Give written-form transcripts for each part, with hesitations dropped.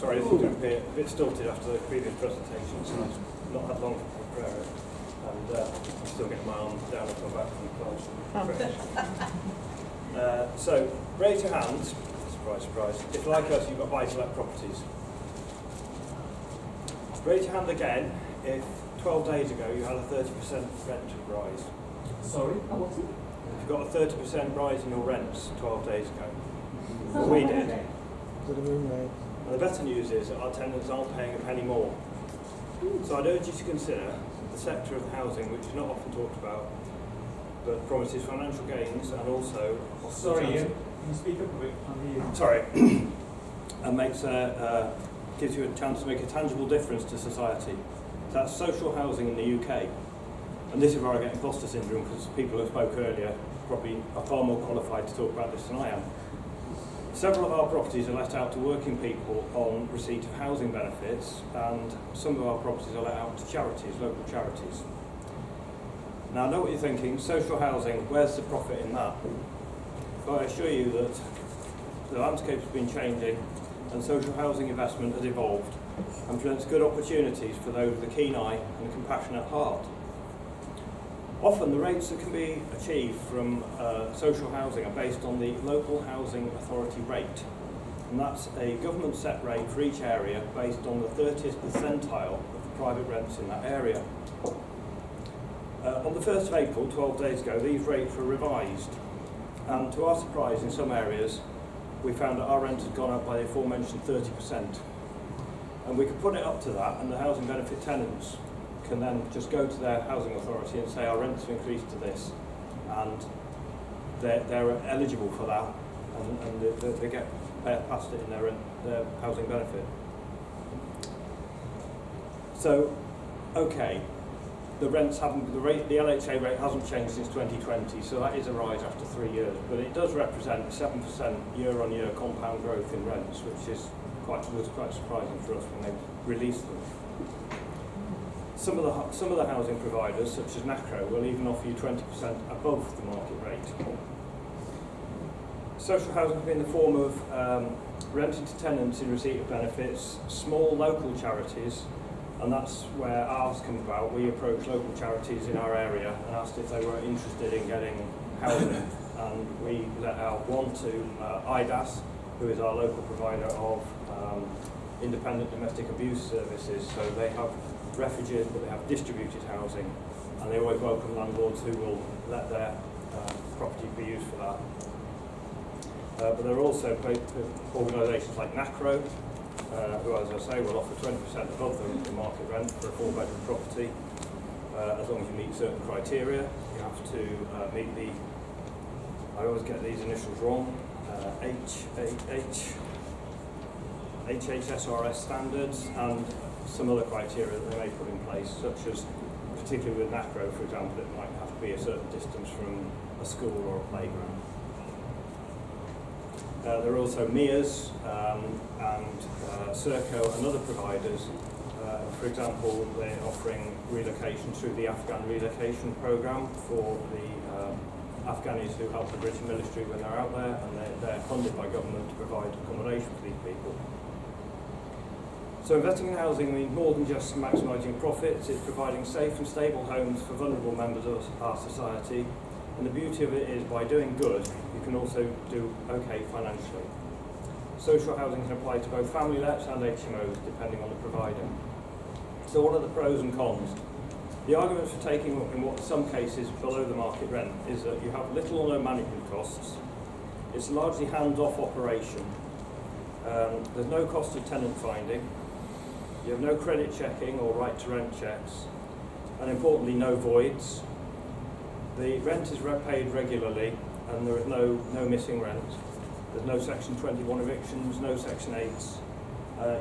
Sorry, this is going to be a bit stilted after the previous presentation, so I've not had long to prepare it. And I'm still getting my arm down and come back from the class. So, raise your hands, surprise, surprise, if like us you've got buy-to-let properties. Raise your hand again if 12 days ago you had a 30% rent rise. Sorry, how was it? If you've got a 30% rise in your rents 12 days ago. Well, we did. And the better news is that our tenants aren't paying a penny more. So I'd urge you to consider the sector of housing, which is not often talked about, but promises financial gains and also... Sorry, Ian, can you speak up a bit? Sorry. And gives you a chance to make a tangible difference to society. So that's social housing in the UK. And this is where I get imposter syndrome, because people who spoke earlier probably are far more qualified to talk about this than I am. Several of our properties are let out to working people on receipt of housing benefits, and some of our properties are let out to charities, local charities. Now I know what you're thinking, social housing, where's the profit in that? But I assure you that the landscape has been changing and social housing investment has evolved and presents good opportunities for those with a keen eye and a compassionate heart. Often the rates that can be achieved from social housing are based on the local housing authority rate, and that's a government set rate for each area based on the 30th percentile of the private rents in that area. On the 1st of April, 12 days ago, these rates were revised, and to our surprise in some areas we found that our rent had gone up by the aforementioned 30%, and we could put it up to that, and the housing benefit tenants can then just go to their housing authority and say our rents have increased to this, and they're eligible for that, and they get past it in their housing benefit. So, okay, the rents haven't, the LHA rate hasn't changed since 2020, so that is a rise after 3 years, but it does represent 7% year-on-year compound growth in rents, which was quite surprising for us when they released them. Some of the housing providers, such as NACRO, will even offer you 20% above the market rate. Social housing can be in the form of renting to tenants in receipt of benefits, small local charities, and that's where ours come about. We approached local charities in our area and asked if they were interested in getting housing, and we let out one to IDAS, who is our local provider of independent domestic abuse services. So they have refuges, but they have distributed housing, and they always welcome landlords who will let their property be used for that. But there are also organisations like NACRO, who, as I say, will offer 20% above the market rent for a 4-bedroom property, as long as you meet certain criteria. You have to meet the, I always get these initials wrong, HHSRS standards, and some other criteria that they may put in place, such as, particularly with NACRO, for example, it might have to be a certain distance from a school or a playground. There are also MEAs and Serco and other providers. For example, they're offering relocation through the Afghan relocation programme for the Afghanis who help the British military when they're out there, and they're funded by government to provide accommodation for these people. So investing in housing means more than just maximising profits, it's providing safe and stable homes for vulnerable members of our society, and the beauty of it is by doing good, you can also do okay financially. Social housing can apply to both family lets and HMOs, depending on the provider. So what are the pros and cons? The arguments for taking in what in some cases below the market rent is that you have little or no management costs, it's a largely hands-off operation, there's no cost of tenant finding, you have no credit checking or right to rent checks, and importantly no voids. The rent is paid regularly and there is no missing rent. There's no Section 21 evictions, no Section 8s.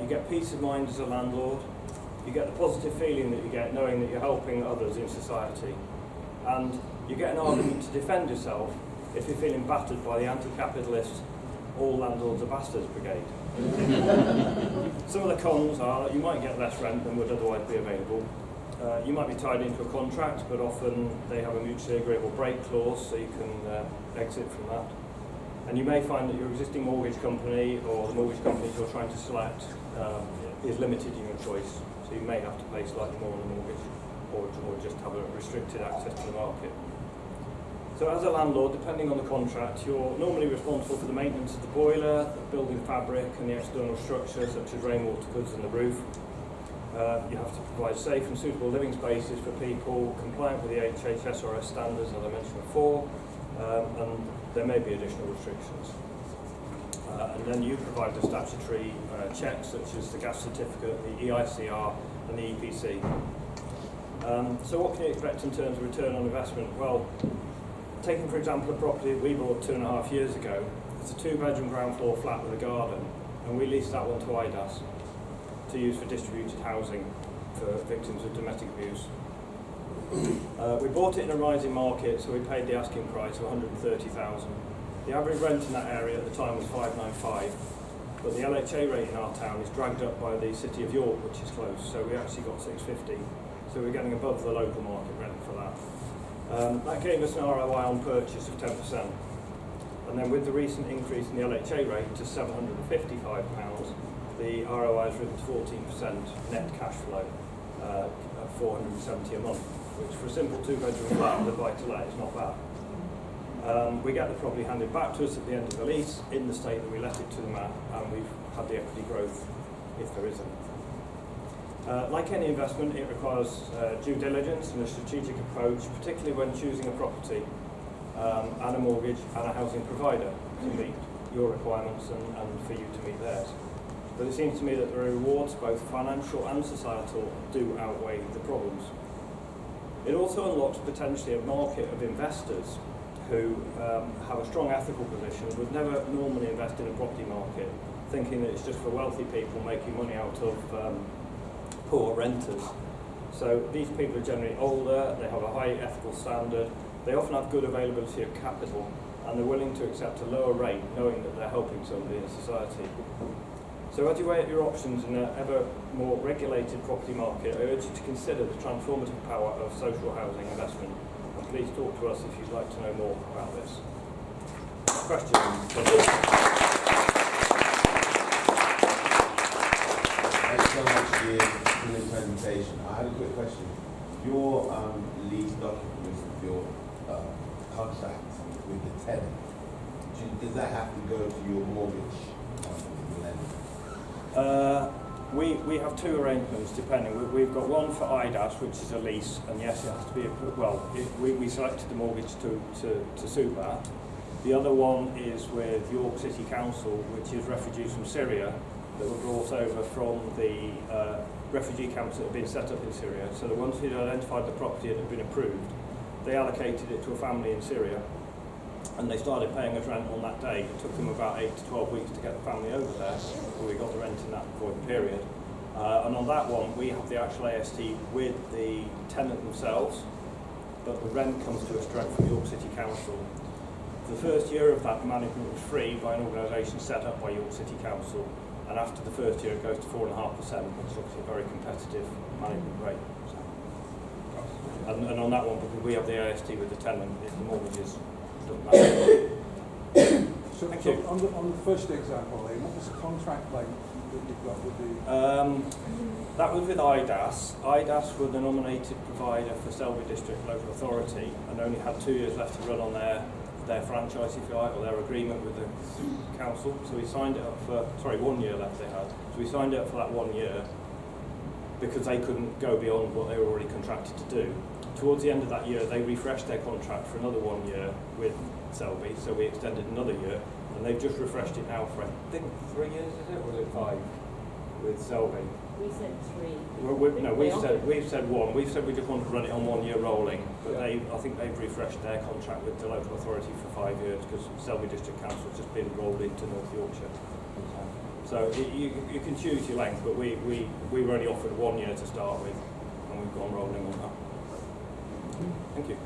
You get peace of mind as a landlord. You get the positive feeling that you get knowing that you're helping others in society. And you get an argument to defend yourself if you're feeling battered by the anti-capitalist all landlords are bastards brigade. Some of the cons are that you might get less rent than would otherwise be available. You might be tied into a contract, but often they have a mutually agreeable break clause, so you can exit from that. And you may find that your existing mortgage company or the mortgage companies you're trying to select is limited in your choice. So you may have to pay slightly more on the mortgage or just have a restricted access to the market. So as a landlord, depending on the contract, you're normally responsible for the maintenance of the boiler, the building fabric and the external structure such as rainwater goods and the roof. You have to provide safe and suitable living spaces for people, compliant with the HHSRS standards as I mentioned before, and there may be additional restrictions. And then you provide the statutory checks such as the gas certificate, the EICR and the EPC. So what can you expect in terms of return on investment? Well, taking for example a property we bought 2.5 years ago, it's a 2-bedroom ground floor flat with a garden, and we leased that one to IDAS to use for distributed housing for victims of domestic abuse. We bought it in a rising market, so we paid the asking price of $130,000. The average rent in that area at the time was $595, but the LHA rate in our town is dragged up by the City of York, which is close, so we actually got $650. So we're getting above the local market rent for that. That gave us an ROI on purchase of 10%. And then with the recent increase in the LHA rate to £755, the ROI has risen to 14% net cash flow at $470 a month, which for a simple 2-bedroom flat with a buy-to-let is not bad. We get the property handed back to us at the end of the lease in the state that we let it to them at, and we've had the equity growth if there is any. Like any investment, it requires due diligence and a strategic approach, particularly when choosing a property and a mortgage and a housing provider to meet your requirements and for you to meet theirs. But it seems to me that the rewards, both financial and societal, do outweigh the problems. It also unlocks potentially a market of investors who have a strong ethical position, would never normally invest in a property market, thinking that it's just for wealthy people making money out of poor renters. So these people are generally older, they have a high ethical standard, they often have good availability of capital, and they're willing to accept a lower rate knowing that they're helping somebody in society. So as you weigh up your options in an ever more regulated property market, I urge you to consider the transformative power of social housing investment. And please talk to us if you'd like to know more about this. Questions? Thanks so much for the presentation. I had a quick question. Your lease documents, your contract with the tenant, does that have to go to your mortgage company, lender? We have two arrangements depending. We've got one for IDAS, which is a lease, and yes, it has to be, we selected the mortgage to suit that. The other one is with York City Council, which is refugees from Syria that were brought over from the refugee camps that had been set up in Syria. So that once we'd identified the property and it had been approved, they allocated it to a family in Syria, and they started paying us rent on that day. It took them about 8 to 12 weeks to get the family over there, but we got the rent in that void period. And on that one, we have the actual AST with the tenant themselves, but the rent comes to us direct from York City Council. The first year of that, the management was free by an organisation set up by York City Council, and after the first year it goes to 4.5%, which is obviously a very competitive management rate. So, and on that one, because we have the AST with the tenant, the mortgages don't matter. So on the first example, what was the contract like that you've got with the... That was with IDAS. IDAS were the nominated provider for Selby District Local Authority and only had 2 years left to run on their franchise, if you like, or their agreement with the council. So we signed it up for, 1 year left they had. So we signed it up for that 1 year because they couldn't go beyond what they were already contracted to do. Towards the end of that year, they refreshed their contract for another 1 year with Selby, so we extended another year, and they've just refreshed it now for, I think, 3 years, is it, or is it 5 with Selby? We said 3. We've said 1. We've said we just want to run it on 1 year rolling, but I think they've refreshed their contract with the local authority for 5 years because Selby District Council has just been rolled into North Yorkshire. So you can choose your length, but we were only offered 1 year to start with, and we've gone rolling on that. Thank you.